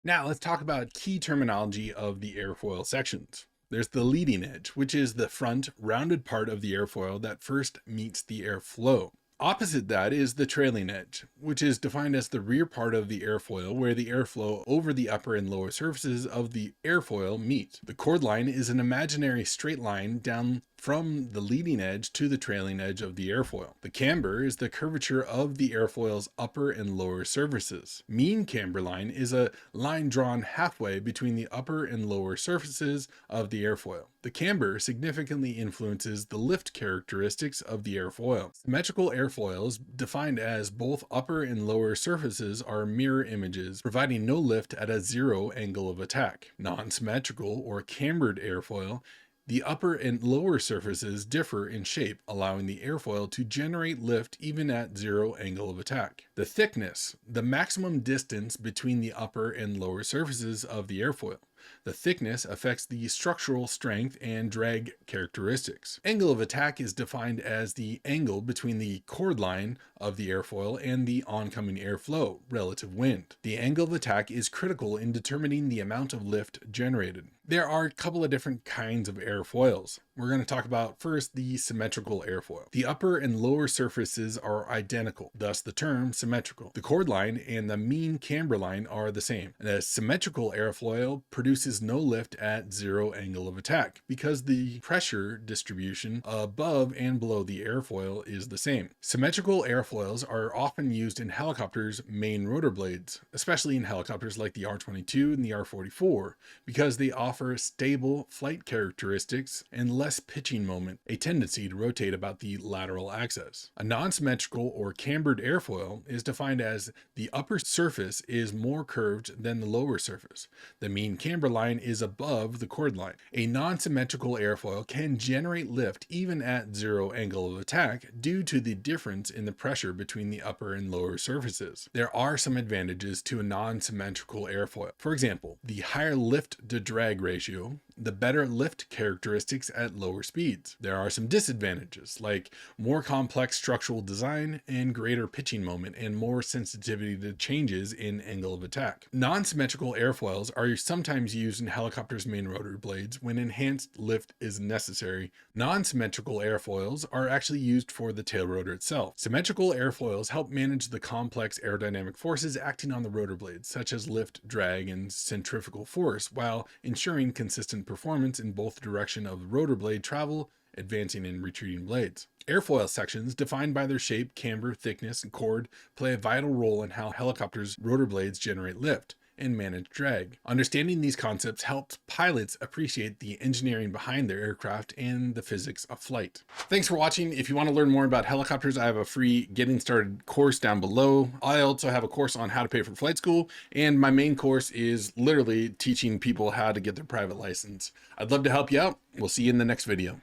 Now let's talk about key terminology of the airfoil sections. There's the leading edge, which is the front rounded part of the airfoil that first meets the airflow. Opposite that is the trailing edge, which is defined as the rear part of the airfoil where the airflow over the upper and lower surfaces of the airfoil meet. The chord line is an imaginary straight line down from the leading edge to the trailing edge of the airfoil. The camber is the curvature of the airfoil's upper and lower surfaces. Mean camber line is a line drawn halfway between the upper and lower surfaces of the airfoil. The camber significantly influences the lift characteristics of the airfoil. Symmetrical airfoils, defined as both upper and lower surfaces, are mirror images, providing no lift at a zero angle of attack. Non-symmetrical or cambered airfoil, the upper and lower surfaces differ in shape, allowing the airfoil to generate lift even at zero angle of attack. The thickness, the maximum distance between the upper and lower surfaces of the airfoil. The thickness affects the structural strength and drag characteristics. Angle of attack is defined as the angle between the chord line of the airfoil and the oncoming airflow, relative wind. The angle of attack is critical in determining the amount of lift generated. There are a couple of different kinds of airfoils. We're going to talk about first the symmetrical airfoil. The upper and lower surfaces are identical, thus the term symmetrical. The chord line and the mean camber line are the same. A symmetrical airfoil produces no lift at zero angle of attack because the pressure distribution above and below the airfoil is the same. Symmetrical airfoils are often used in helicopters' main rotor blades, especially in helicopters like the R-22 and the R-44, because they offer stable flight characteristics and less pitching moment, a tendency to rotate about the lateral axis. A non-symmetrical or cambered airfoil is defined as the upper surface is more curved than the lower surface. The mean camber line is above the chord line. A non-symmetrical airfoil can generate lift even at zero angle of attack due to the difference in the pressure between the upper and lower surfaces. There are some advantages to a non-symmetrical airfoil. For example, the higher lift to drag ratio, the better lift characteristics at lower speeds. There are some disadvantages, like more complex structural design and greater pitching moment and more sensitivity to changes in angle of attack. Non-symmetrical airfoils are sometimes used in helicopters' main rotor blades when enhanced lift is necessary. Non-symmetrical airfoils are actually used for the tail rotor itself. Symmetrical airfoils help manage the complex aerodynamic forces acting on the rotor blades, such as lift, drag, and centrifugal force, while ensuring consistent performance in both direction of the rotor blade travel, advancing and retreating blades. Airfoil sections, defined by their shape, camber, thickness, and chord, play a vital role in how helicopters' rotor blades generate lift and manage drag. Understanding these concepts helps pilots appreciate the engineering behind their aircraft and the physics of flight. Thanks for watching. If you want to learn more about helicopters, I have a free getting started course down below. I also have a course on how to pay for flight school, and my main course is literally teaching people how to get their private license. I'd love to help you out. We'll see you in the next video.